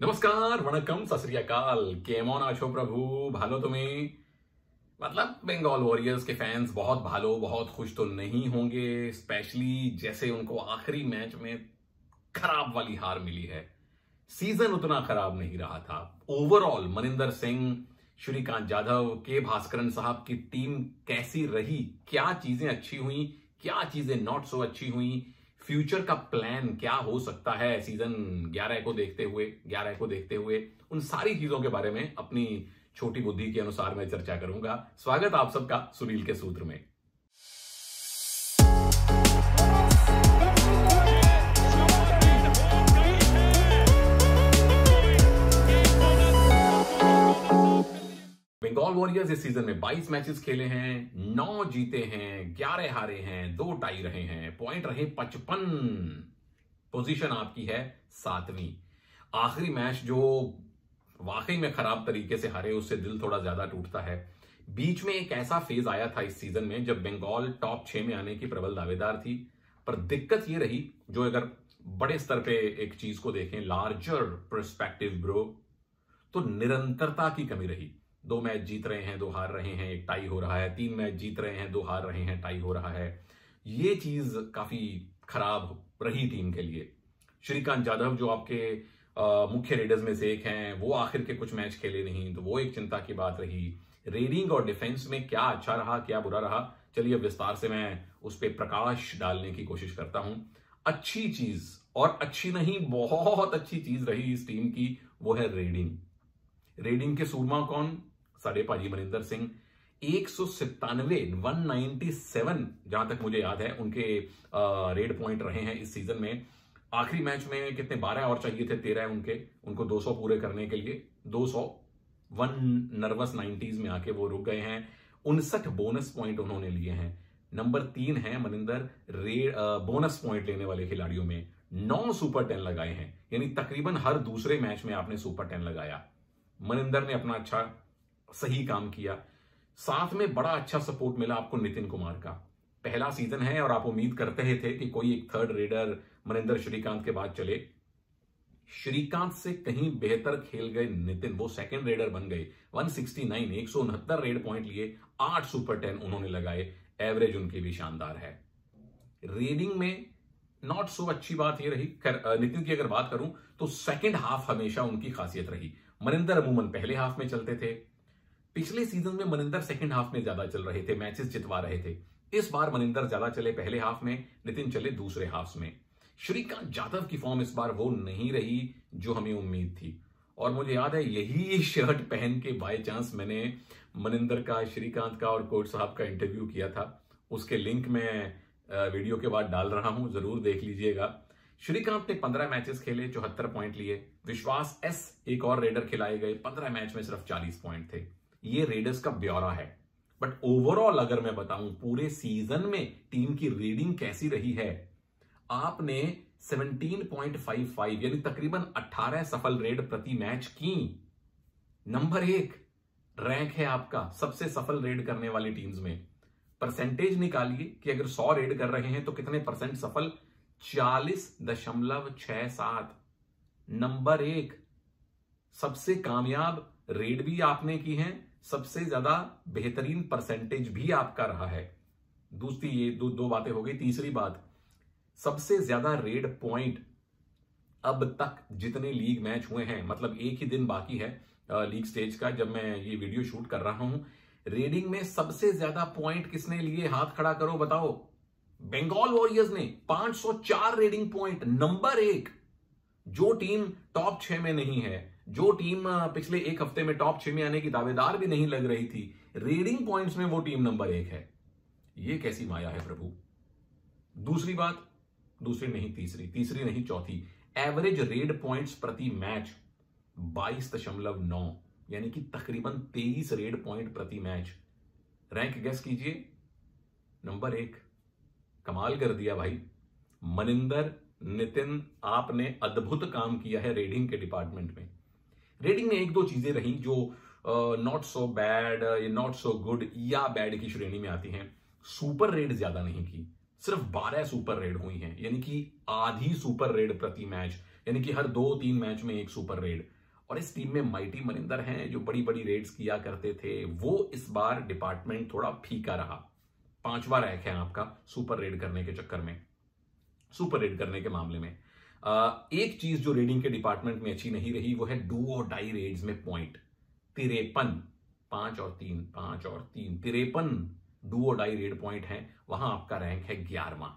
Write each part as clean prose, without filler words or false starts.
नमस्कार, वणक्कम, सत श्री अकाल। केमोन आछो प्रभु, भालो तुम्हें। मतलब बंगाल वॉरियर्स के फैंस बहुत भालो, बहुत खुश तो नहीं होंगे, स्पेशली जैसे उनको आखिरी मैच में खराब वाली हार मिली है। सीजन उतना खराब नहीं रहा था। ओवरऑल मनिंदर सिंह, श्रीकांत जाधव, के भास्करन साहब की टीम कैसी रही, क्या चीजें अच्छी हुई, क्या चीजें नॉट सो अच्छी हुई, फ्यूचर का प्लान क्या हो सकता है सीजन 11 को देखते हुए उन सारी चीजों के बारे में अपनी छोटी बुद्धि के अनुसार मैं चर्चा करूंगा। स्वागत आप सबका सुनील के सूत्र में। बंगाल वॉरियर्स इस सीजन में 22 मैचेस खेले हैं, 9 जीते हैं, 11 हारे हैं, 2 टाई रहे हैं, पॉइंट रहे 55, पोजीशन आपकी है 7वीं। आखिरी मैच जो वाकई में खराब तरीके से हारे, उससे दिल थोड़ा ज्यादा टूटता है। बीच में एक ऐसा फेज आया था इस सीजन में जब बंगाल टॉप 6 में आने की प्रबल दावेदार थी, पर दिक्कत यह रही, जो अगर बड़े स्तर पे एक चीज को देखें, लार्जर पर्सपेक्टिव ब्रो, तो निरंतरता की कमी रही। 2 मैच जीत रहे हैं, 2 हार रहे हैं, 1 टाई हो रहा है, 3 मैच जीत रहे हैं, 2 हार रहे हैं, टाई हो रहा है। ये चीज काफी खराब रही टीम के लिए। श्रीकांत जाधव जो आपके मुख्य रेडर्स में से एक हैं, वो आखिर के कुछ मैच खेले नहीं, तो वो एक चिंता की बात रही। रेडिंग और डिफेंस में क्या अच्छा रहा, क्या बुरा रहा, चलिए अब विस्तार से मैं उस पर प्रकाश डालने की कोशिश करता हूं। अच्छी चीज, और अच्छी नहीं बहुत अच्छी चीज रही इस टीम की, वो है रेडिंग। रेडिंग के सूरमा कौन? साडे पाजी मनिंदर सिंह। 197 जहां तक मुझे याद है उनके रेड पॉइंट रहे हैं इस सीजन में। आखिरी मैच में कितने, 12 और चाहिए थे, 13 उनको 200 पूरे करने के लिए। 201 नर्वस 90s में आके वो रुक गए हैं। 59 बोनस पॉइंट उन्होंने लिए हैं। नंबर 3 है मनिंदर बोनस पॉइंट लेने वाले खिलाड़ियों में। 9 सुपर 10 लगाए हैं, यानी तकरीबन हर दूसरे मैच में आपने सुपर 10 लगाया। मनिंदर ने अपना अच्छा सही काम किया। साथ में बड़ा अच्छा सपोर्ट मिला आपको नितिन कुमार का। पहला सीजन है और आप उम्मीद करते ही थे कि कोई एक थर्ड रेडर मनिंदर श्रीकांत के बाद चले। श्रीकांत से कहीं बेहतर खेल गए नितिन, वो सेकंड रेडर बन गए। 169 रेड पॉइंट लिए, 8 सुपर 10 उन्होंने लगाए। एवरेज उनकी भी शानदार है। रेडिंग में नॉट सो अच्छी बात यह रही, नितिन की अगर बात करूं तो सेकंड हाफ हमेशा उनकी खासियत रही। मनिंदर अमूमन पहले हाफ में चलते थे। पिछले सीजन में मनिंदर सेकंड हाफ में ज्यादा चल रहे थे, मैचेस जितवा रहे थे। इस बार मनिंदर ज्यादा चले पहले हाफ में, नितिन चले दूसरे हाफ में। श्रीकांत जाधव की फॉर्म इस बार वो नहीं रही जो हमें उम्मीद थी। और मुझे याद है यही शर्ट पहन के बाय चांस मैंने मनिंदर का, श्रीकांत का और कोच साहब का इंटरव्यू किया था। उसके लिंक मैं वीडियो के बाद डाल रहा हूं, जरूर देख लीजिएगा। श्रीकांत ने 15 मैचेस खेले, 74 पॉइंट लिए। विश्वास एस एक और रेडर खिलाए गए, 15 मैच में सिर्फ 40 पॉइंट थे। ये रेडर्स का ब्यौरा है। बट ओवरऑल अगर मैं बताऊं पूरे सीजन में टीम की रेडिंग कैसी रही है, आपने 17.55 यानी तकरीबन 18 सफल रेड प्रति मैच की। नंबर 1 रैंक है आपका सबसे सफल रेड करने वाली टीम्स में। परसेंटेज निकालिए कि अगर 100 रेड कर रहे हैं तो कितने परसेंट सफल? 40.67। नंबर 1 सबसे कामयाब रेड भी आपने की है, सबसे ज्यादा बेहतरीन परसेंटेज भी आपका रहा है। दूसरी ये दो बातें हो गई। तीसरी बात, सबसे ज्यादा रेड पॉइंट अब तक जितने लीग मैच हुए हैं, मतलब एक ही दिन बाकी है लीग स्टेज का जब मैं ये वीडियो शूट कर रहा हूं। रेडिंग में सबसे ज्यादा पॉइंट किसने लिए? हाथ खड़ा करो, बताओ। बंगाल वॉरियर्स ने 504 रेडिंग पॉइंट। नंबर 1 जो टीम टॉप 6 में नहीं है, जो टीम पिछले एक हफ्ते में टॉप 6 में आने की दावेदार भी नहीं लग रही थी, रेडिंग पॉइंट्स में वो टीम नंबर 1 है। ये कैसी माया है प्रभु। दूसरी बात, तीसरी नहीं चौथी, एवरेज रेड पॉइंट्स प्रति मैच 22.9, यानी कि तकरीबन 23 रेड पॉइंट प्रति मैच। रैंक गेस कीजिए। नंबर 1। कमाल कर दिया भाई। मनिंदर, नितिन, आपने अद्भुत काम किया है रेडिंग के डिपार्टमेंट में। रेडिंग में 1-2 चीजें रही जो not so bad, not so good या बैड की श्रेणी में आती हैं। सुपर रेड ज्यादा नहीं की, सिर्फ 12 सुपर रेड हुई हैं, यानी कि आधी सुपर रेड प्रति मैच। यानी कि हर 2-3 मैच में एक सुपर रेड। और इस टीम में माइटी मनिंदर हैं जो बड़ी बड़ी रेड्स किया करते थे। वो इस बार डिपार्टमेंट थोड़ा फीका रहा। 5वां रैंक है आपका सुपर रेड करने के चक्कर में, सुपर रेड करने के मामले में। एक चीज जो रेडिंग के डिपार्टमेंट में अच्छी नहीं रही वो है डू और डाई रेड्स में पॉइंट। 53, 5 और 3, 5 और 3, 53 डू और डाई रेड पॉइंट है, वहां आपका रैंक है 11वां।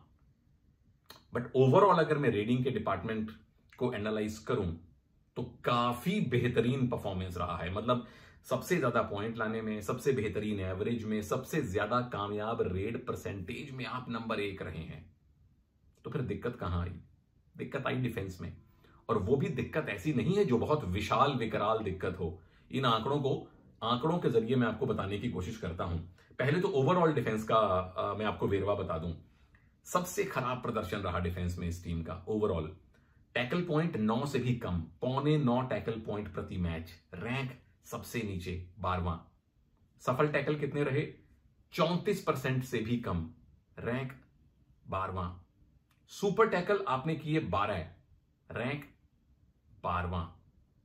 बट ओवरऑल अगर मैं रेडिंग के डिपार्टमेंट को एनालाइज करूं तो काफी बेहतरीन परफॉर्मेंस रहा है। मतलब सबसे ज्यादा पॉइंट लाने में, सबसे बेहतरीन एवरेज में, सबसे ज्यादा कामयाब रेड परसेंटेज में आप नंबर 1 रहे हैं। तो फिर दिक्कत कहां आई? दिक्कत आई डिफेंस में। और वो भी दिक्कत ऐसी नहीं है जो बहुत विशाल विकराल दिक्कत हो। इन आंकड़ों के जरिए मैं आपको बताने की कोशिश करता हूं। पहले तो ओवरऑल डिफेंस का मैं आपको वेरवा बता दूं। सबसे खराब प्रदर्शन रहा डिफेंस में इस टीम का ओवरऑल। टैकल पॉइंट 9 से भी कम, 8.25 टैकल पॉइंट प्रति मैच, रैंक सबसे नीचे 12वां। सफल टैकल कितने रहे? 34% से भी कम, रैंक 12वां। सुपर टैकल आपने किए 12, रैंक 12वां।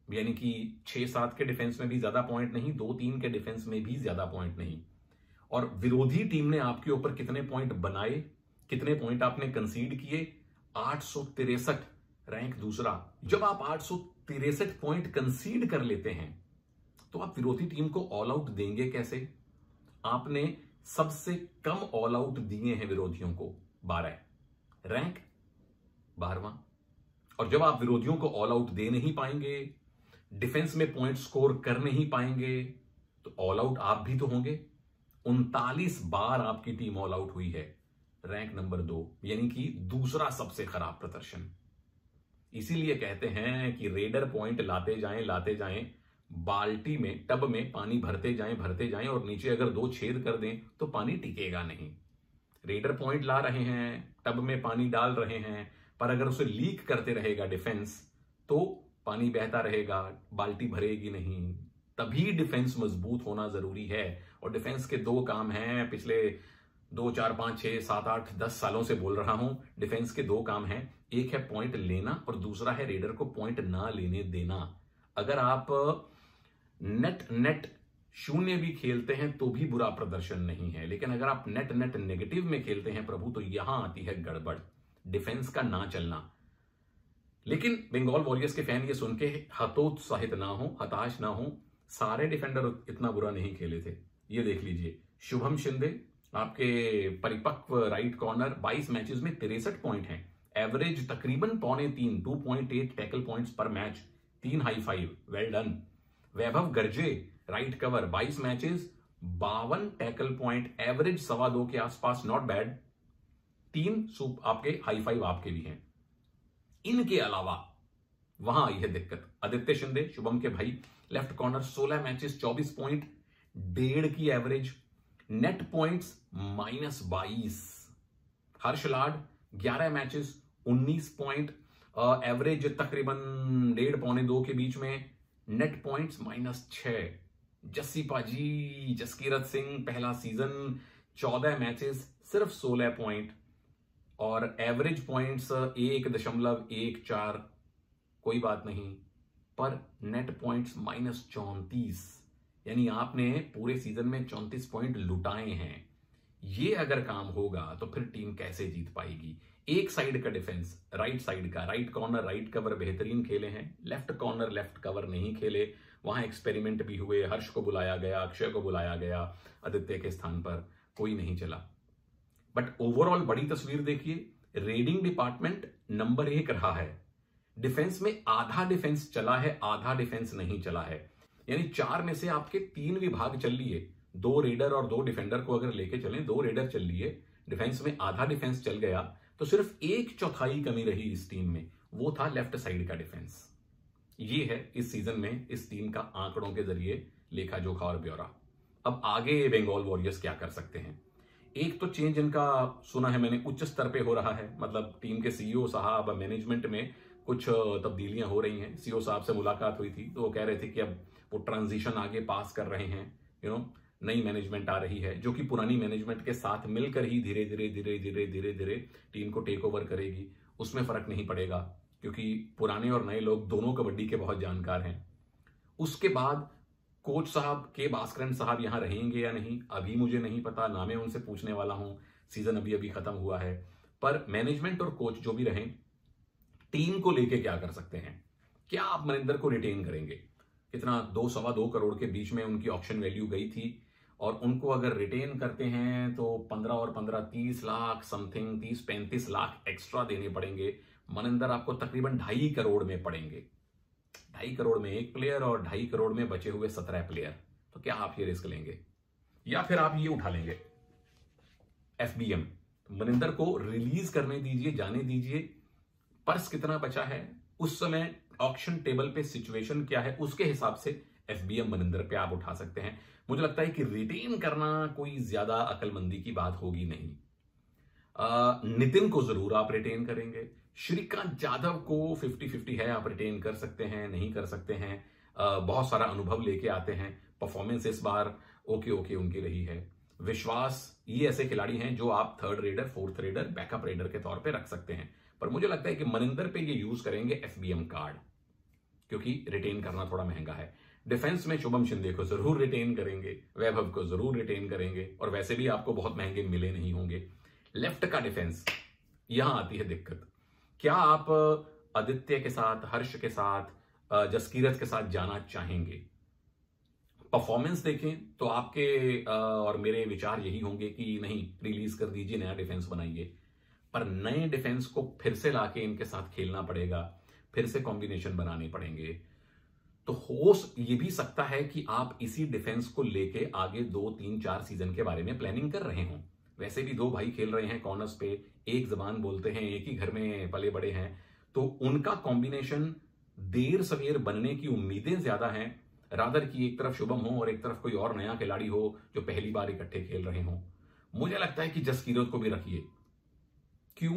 यानी कि 6-7 के डिफेंस में भी ज्यादा पॉइंट नहीं, 2-3 के डिफेंस में भी ज्यादा पॉइंट नहीं। और विरोधी टीम ने आपके ऊपर कितने पॉइंट बनाए, कितने पॉइंट आपने कंसीड किए? 863, रैंक दूसरा। जब आप 863 पॉइंट कंसीड कर लेते हैं तो आप विरोधी टीम को ऑल आउट देंगे कैसे? आपने सबसे कम ऑल आउट दिए हैं विरोधियों को, 12, रैंक 12वां। और जब आप विरोधियों को ऑल आउट दे नहीं पाएंगे, डिफेंस में पॉइंट स्कोर कर नहीं पाएंगे, तो ऑल आउट आप भी तो होंगे। 39 बार आपकी टीम ऑल आउट हुई है, रैंक नंबर 2, यानी कि दूसरा सबसे खराब प्रदर्शन। इसीलिए कहते हैं कि रेडर पॉइंट लाते जाएं, बाल्टी में, टब में पानी भरते जाएं और नीचे अगर 2 छेद कर दें तो पानी टिकेगा नहीं। रेडर पॉइंट ला रहे हैं, टब में पानी डाल रहे हैं, पर अगर उसे लीक करते रहेगा डिफेंस तो पानी बहता रहेगा, बाल्टी भरेगी नहीं। तभी डिफेंस मजबूत होना जरूरी है। और डिफेंस के 2 काम हैं, पिछले 2, 4, 5, 6, 7, 8, 10 सालों से बोल रहा हूं। डिफेंस के 2 काम हैं, एक है पॉइंट लेना और दूसरा है रेडर को पॉइंट ना लेने देना। अगर आप नेट 0 भी खेलते हैं तो भी बुरा प्रदर्शन नहीं है, लेकिन अगर आप नेट नेगेटिव में खेलते हैं प्रभु, तो यहां आती है गड़बड़, डिफेंस का ना चलना। लेकिन बंगाल वॉरियर्स के फैन ये सुन के हतोत्साहित ना हो, हताश ना हो। सारे डिफेंडर इतना बुरा नहीं खेले थे। ये देख लीजिए, शुभम शिंदे आपके परिपक्व राइट कॉर्नर, 22 मैचेस में 63 पॉइंट हैं, एवरेज तकरीबन 2.25, 2.8 टैकल पॉइंट्स पर match, 3 high 5, well done. Vaibhav Garje right cover, 22 matches, 52 tackle point, average 2.25 के आसपास, नॉट बैड। 3 आपके हाई 5 आपके भी हैं। इनके अलावा वहां आई है दिक्कत। आदित्य शिंदे, शुभम के भाई, लेफ्ट कॉर्नर, 16 मैचेस, 24 पॉइंट, 1.5 की एवरेज, नेट पॉइंट्स -22। हर्ष लाड, 11 मैचेस, 19 पॉइंट, एवरेज तकरीबन 1.5 पौने 2 के बीच में, नेट पॉइंट्स -6। जस्सी पाजी, जसकीरत सिंह, पहला सीजन, 14 मैचेस, सिर्फ 16 पॉइंट और एवरेज पॉइंट्स 1.14। कोई बात नहीं, पर नेट पॉइंट्स -34। यानी आपने पूरे सीजन में 34 पॉइंट लुटाए हैं। ये अगर काम होगा तो फिर टीम कैसे जीत पाएगी? एक साइड का डिफेंस, राइट साइड का, राइट कॉर्नर, राइट कवर बेहतरीन खेले हैं, लेफ्ट कॉर्नर, लेफ्ट कवर नहीं खेले। वहां एक्सपेरिमेंट भी हुए, हर्ष को बुलाया गया, अक्षय को बुलाया गया आदित्य के स्थान पर, कोई नहीं चला। बट ओवरऑल बड़ी तस्वीर देखिए, रेडिंग डिपार्टमेंट नंबर 1 रहा है। डिफेंस में आधा डिफेंस चला है, आधा डिफेंस नहीं चला है। यानी 4 में से आपके 3 विभाग चल लिए, 2 रेडर और 2 डिफेंडर को अगर लेके चलें, 2 रेडर चल लिए, डिफेंस में आधा डिफेंस चल गया, तो सिर्फ 1/4 कमी रही इस टीम में, वो था लेफ्ट साइड का डिफेंस। ये है इस सीजन में इस टीम का आंकड़ों के जरिए लेखा जोखा और ब्यौरा। अब आगे बंगाल वॉरियर्स क्या कर सकते हैं? एक तो चेंज इनका सुना है मैंने उच्च स्तर पे हो रहा है, मतलब टीम के सीईओ साहब, मैनेजमेंट में कुछ तब्दीलियां हो रही हैं। सीईओ साहब से मुलाकात हुई थी तो वो कह रहे थे कि अब वो ट्रांजिशन आगे पास कर रहे हैं, नई मैनेजमेंट आ रही है जो कि पुरानी मैनेजमेंट के साथ मिलकर ही धीरे धीरे टीम को टेक ओवर करेगी, उसमें फर्क नहीं पड़ेगा। क्योंकि पुराने और नए लोग दोनों कबड्डी के बहुत जानकार हैं। उसके बाद कोच साहब के भास्करन साहब यहां रहेंगे या नहीं अभी मुझे नहीं पता, ना मैं उनसे पूछने वाला हूं, सीजन अभी अभी खत्म हुआ है। पर मैनेजमेंट और कोच जो भी रहें, टीम को लेके क्या कर सकते हैं? क्या आप मनिंदर को रिटेन करेंगे? कितना 2-2.25 करोड़ के बीच में उनकी ऑक्शन वैल्यू गई थी, और उनको अगर रिटेन करते हैं तो 15 और 15 30 लाख समथिंग, 30-35 लाख एक्स्ट्रा देने पड़ेंगे। मनिंदर आपको तकरीबन 2.5 करोड़ में पड़ेंगे। 2.5 करोड़ में एक प्लेयर और 2.5 करोड़ में बचे हुए 17 प्लेयर। तो क्या आप ये रिस्क लेंगे? या फिर आप ये उठा लेंगे FBM? मनिंदर को रिलीज करने दीजिए, जाने दीजिए। पर्स कितना बचा है, उस समय ऑक्शन टेबल पे सिचुएशन क्या है, उसके हिसाब से FBM मनिंदर पे आप उठा सकते हैं। मुझे लगता है कि रिटेन करना कोई ज्यादा अकलमंदी की बात होगी नहीं। नितिन को जरूर आप रिटेन करेंगे। श्रीकांत यादव को 50-50 है, आप रिटेन कर सकते हैं, नहीं कर सकते हैं। बहुत सारा अनुभव लेके आते हैं। परफॉर्मेंस इस बार ओके उनकी रही है। विश्वास, ये ऐसे खिलाड़ी हैं जो आप 3rd raider, 4th raider, backup raider के तौर पे रख सकते हैं। पर मुझे लगता है कि मनिंदर पे ये यूज करेंगे FBM कार्ड, क्योंकि रिटेन करना थोड़ा महंगा है। डिफेंस में शुभम शिंदे को जरूर रिटेन करेंगे, वैभव को जरूर रिटेन करेंगे, और वैसे भी आपको बहुत महंगे मिले नहीं होंगे। लेफ्ट का डिफेंस, यहां आती है दिक्कत। क्या आप आदित्य के साथ, हर्ष के साथ, जसकीरत के साथ जाना चाहेंगे? परफॉर्मेंस देखें तो आपके और मेरे विचार यही होंगे कि नहीं, रिलीज कर दीजिए, नया डिफेंस बनाइए। पर नए डिफेंस को फिर से लाके इनके साथ खेलना पड़ेगा, फिर से कॉम्बिनेशन बनाने पड़ेंगे। तो हो ये भी सकता है कि आप इसी डिफेंस को लेके आगे 2-3-4 सीजन के बारे में प्लानिंग कर रहे हों। वैसे भी 2 भाई खेल रहे हैं कॉर्नर्स पे, एक जबान बोलते हैं, एक ही घर में पले बड़े हैं, तो उनका कॉम्बिनेशन देर सवेर बनने की उम्मीदें ज्यादा हैं, रादर की एक तरफ शुभम हो और एक तरफ कोई और नया खिलाड़ी हो जो पहली बार इकट्ठे खेल रहे हों। मुझे लगता है कि जसकीरत को भी रखिए। क्यों?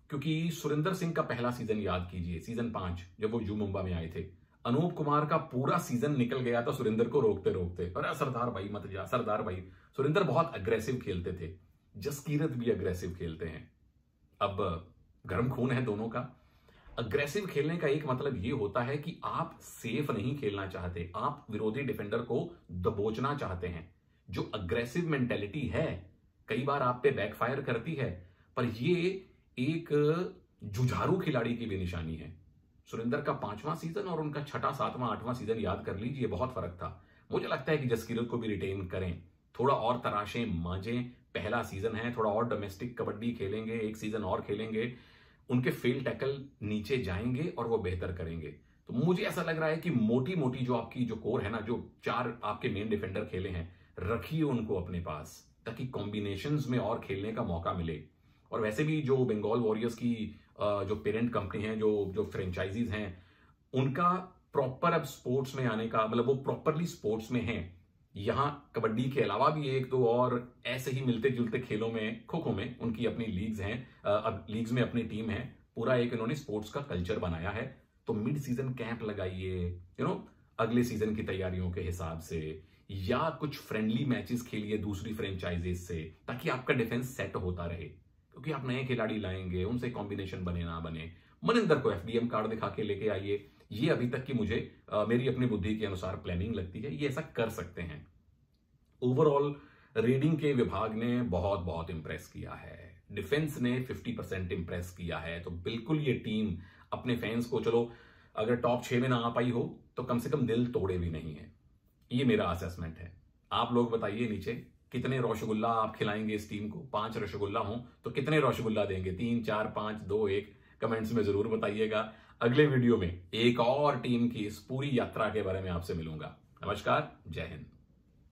क्योंकि सुरेंद्र सिंह का पहला सीजन याद कीजिए, सीजन 5, जब वो यू मुंबा में आए थे। अनूप कुमार का पूरा सीजन निकल गया था सुरेंद्र को रोकते रोकते। अरे सरदार भाई मत जा, सरदार भाई। सुरेंद्र बहुत अग्रेसिव खेलते थे, जसकीरत भी अग्रेसिव खेलते हैं। अब गर्म खून है दोनों का। अग्रेसिव खेलने का एक मतलब यह होता है कि आप सेफ नहीं खेलना चाहते, आप विरोधी डिफेंडर को दबोचना चाहते हैं। जो अग्रेसिव मेंटेलिटी है कई बार आप पे बैकफायर करती है, पर यह एक जुझारू खिलाड़ी की भी निशानी है। सुरेंद्र का 5वां सीजन और उनका 6ठा, 7वां, 8वां सीजन याद कर लीजिए, बहुत फर्क था। मुझे लगता है कि जसकीरत को भी रिटेन करें, थोड़ा और तराशें मांजें। पहला सीजन है, थोड़ा और डोमेस्टिक कबड्डी खेलेंगे, एक सीजन और खेलेंगे, उनके फेल टैकल नीचे जाएंगे और वो बेहतर करेंगे। तो मुझे ऐसा लग रहा है कि मोटी मोटी जो आपकी जो कोर है ना, जो 4 आपके मेन डिफेंडर खेले हैं, रखिए उनको अपने पास, ताकि कॉम्बिनेशंस में और खेलने का मौका मिले। और वैसे भी जो बंगाल वॉरियर्स की जो पेरेंट कंपनी है, जो फ्रेंचाइजीज हैं, उनका प्रॉपर अब स्पोर्ट्स में आने का मतलब वो प्रॉपरली स्पोर्ट्स में हैं। यहां कबड्डी के अलावा भी 1-2 और ऐसे ही मिलते जुलते खेलों में, खो खो में उनकी अपनी लीग्स हैं, अब लीग्स में अपनी टीम है। पूरा एक इन्होंने स्पोर्ट्स का कल्चर बनाया है। तो मिड सीजन कैंप लगाइए, अगले सीजन की तैयारियों के हिसाब से, या कुछ फ्रेंडली मैचेस खेलिए दूसरी फ्रेंचाइजीज से, ताकि आपका डिफेंस सेट होता रहे। क्योंकि आप नए खिलाड़ी लाएंगे, उनसे कॉम्बिनेशन बने ना बने। मनिंदर को FBM कार्ड दिखा के लेके आइए। ये अभी तक की मुझे मेरी अपनी बुद्धि के अनुसार प्लानिंग लगती है, ये ऐसा कर सकते हैं। ओवरऑल रेडिंग के विभाग ने बहुत बहुत इंप्रेस किया है, डिफेंस ने 50% इंप्रेस किया है। तो बिल्कुल ये टीम अपने फैंस को, चलो अगर टॉप 6 में ना आ पाई हो तो कम से कम दिल तोड़े भी नहीं है। ये मेरा असेसमेंट है। आप लोग बताइए नीचे कितने रसगुल्ला आप खिलाएंगे इस टीम को। 5 रसगुल्ला हो तो कितने रसगुल्ला देंगे? 3, 4, 5, 2, 1? कमेंट्स में जरूर बताइएगा। अगले वीडियो में एक और टीम की इस पूरी यात्रा के बारे में आपसे मिलूंगा। नमस्कार, जय हिंद।